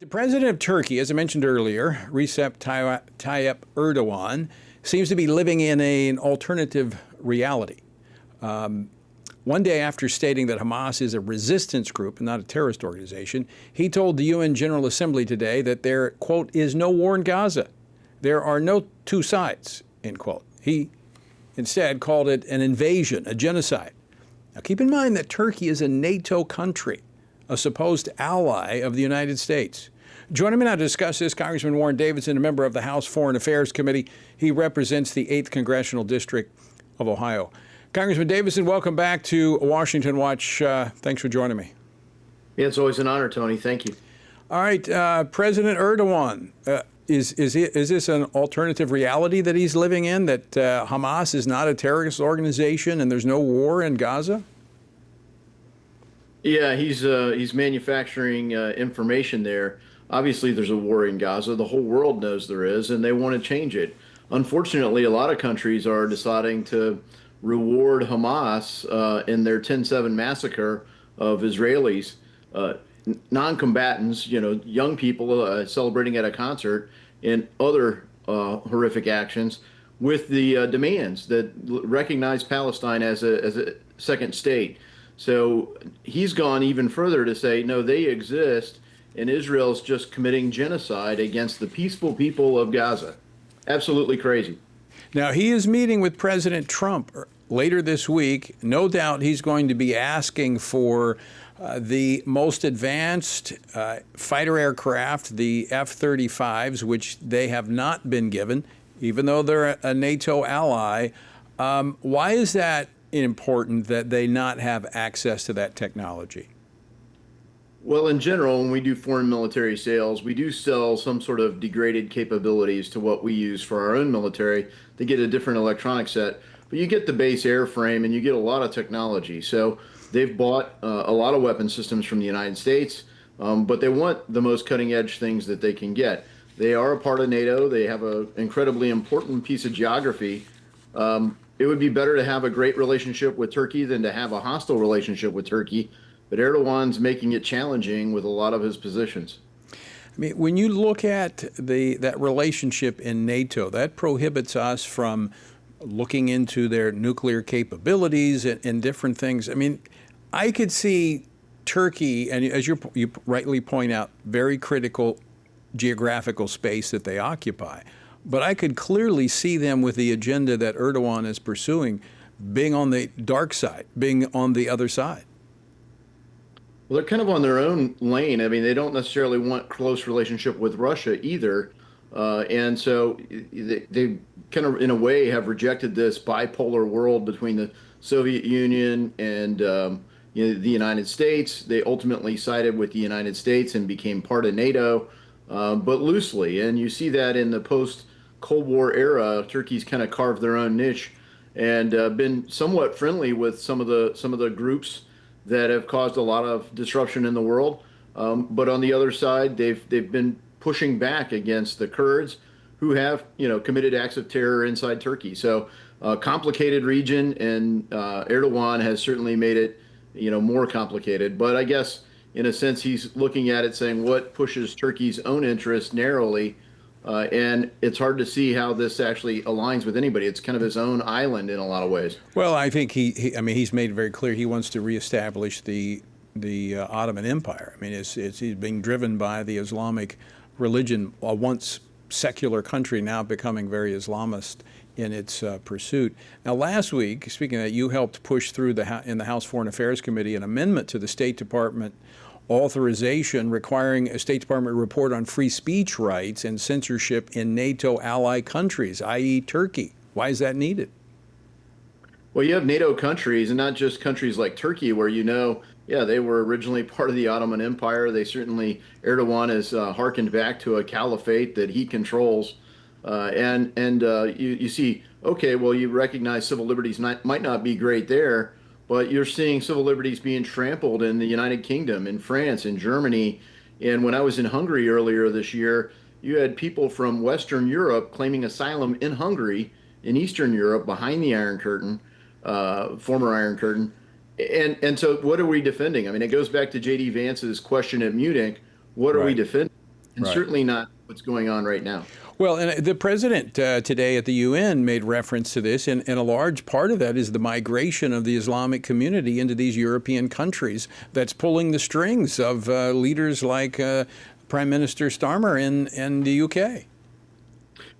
The president of Turkey, as I mentioned earlier, Recep Tayyip Erdogan, seems to be living in an alternative reality. One day after stating that Hamas is a resistance group and not a terrorist organization, he told the UN General Assembly today that there, quote, is no war in Gaza. There are no two sides, end quote. He instead called it an invasion, a genocide. Now keep in mind that Turkey is a NATO country, a supposed ally of the United States. Joining me now to discuss this, Congressman Warren Davidson, a member of the House Foreign Affairs Committee. He represents the 8th Congressional District of Ohio. Congressman Davidson, welcome back to Washington Watch. Thanks for joining me. Yeah, it's always an honor, Tony. Thank you. All right, President Erdogan, is this an alternative reality that he's living in, that Hamas is not a terrorist organization and there's no war in Gaza? Yeah, he's manufacturing information there. Obviously, there's a war in Gaza. The whole world knows there is, and they want to change it. Unfortunately, a lot of countries are deciding to reward Hamas in their 10/7 massacre of Israelis, non-combatants, young people celebrating at a concert, and other horrific actions with the demands that recognize Palestine as a second state. So he's gone even further to say, no, they exist, and Israel's just committing genocide against the peaceful people of Gaza. Absolutely crazy. Now, he is meeting with President Trump later this week. No doubt he's going to be asking for the most advanced fighter aircraft, the F-35s, which they have not been given, even though they're a NATO ally. Why is that important that they not have access to that technology? Well, in general, when we do foreign military sales, we do sell some sort of degraded capabilities to what we use for our own military to get a different electronic set. But you get the base airframe and you get a lot of technology. So they've bought a lot of weapon systems from the United States, but they want the most cutting edge things that they can get. They are a part of NATO. They have an incredibly important piece of geography. It would be better to have a great relationship with Turkey than to have a hostile relationship with Turkey. But Erdogan's making it challenging with a lot of his positions. I mean, when you look at that relationship in NATO, that prohibits us from looking into their nuclear capabilities and different things. I mean, I could see Turkey, and as you rightly point out, very critical geographical space that they occupy. But I could clearly see them with the agenda that Erdogan is pursuing, being on the dark side, being on the other side. Well, they're kind of on their own lane. I mean, they don't necessarily want close relationship with Russia either. And so they kind of, in a way, have rejected this bipolar world between the Soviet Union and the United States. They ultimately sided with the United States and became part of NATO, but loosely. And you see that in the post-Cold War era, Turkey's kind of carved their own niche and been somewhat friendly with some of the groups that have caused a lot of disruption in the world. But on the other side, they've been pushing back against the Kurds, who have committed acts of terror inside Turkey. So complicated region, and Erdogan has certainly made it more complicated. But I guess in a sense he's looking at it saying what pushes Turkey's own interest narrowly, and it's hard to see how this actually aligns with anybody. It's kind of his own island in a lot of ways. Well, I think he's made it very clear he wants to reestablish the Ottoman Empire. I mean, he's being driven by the Islamic religion, a once secular country now becoming very Islamist in its pursuit. Now, last week, speaking of that, you helped push through in the House Foreign Affairs Committee an amendment to the State Department authorization requiring a State Department report on free speech rights and censorship in NATO ally countries, i.e. Turkey. Why is that needed? Well, you have NATO countries, and not just countries like Turkey, where they were originally part of the Ottoman Empire. They certainly, Erdogan has hearkened back to a caliphate that he controls. You see, okay, well, you recognize civil liberties might not be great there, but you're seeing civil liberties being trampled in the United Kingdom, in France, in Germany. And when I was in Hungary earlier this year, you had people from Western Europe claiming asylum in Hungary, in Eastern Europe, behind the Iron Curtain, former Iron Curtain. And so what are we defending? I mean, it goes back to J.D. Vance's question at Munich. What are we defending? and certainly not what's going on right now. Well, and the president today at the UN made reference to this, and a large part of that is the migration of the Islamic community into these European countries that's pulling the strings of leaders like Prime Minister Starmer in the UK.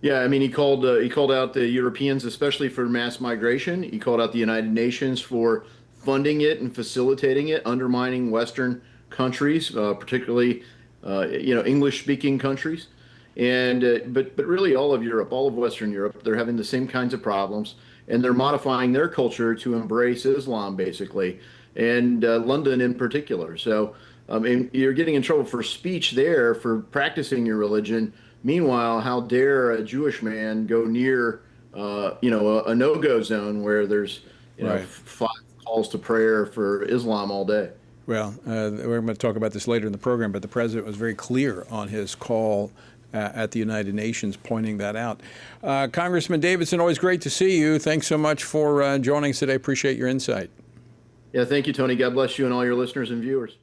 Yeah, I mean, he called out the Europeans, especially for mass migration. He called out the United Nations for funding it and facilitating it, undermining Western countries, particularly English-speaking countries. And but really all of Europe, all of Western Europe, they're having the same kinds of problems, and they're modifying their culture to embrace Islam, basically, and London in particular. So, I mean, you're getting in trouble for speech there, for practicing your religion. Meanwhile, how dare a Jewish man go near, a no-go zone where there's, Right. 5 calls to prayer for Islam all day. Well, we're going to talk about this later in the program, but the president was very clear on his call at the United Nations, pointing that out. Congressman Davidson, always great to see you. Thanks so much for joining us today. Appreciate your insight. Yeah, thank you, Tony. God bless you and all your listeners and viewers.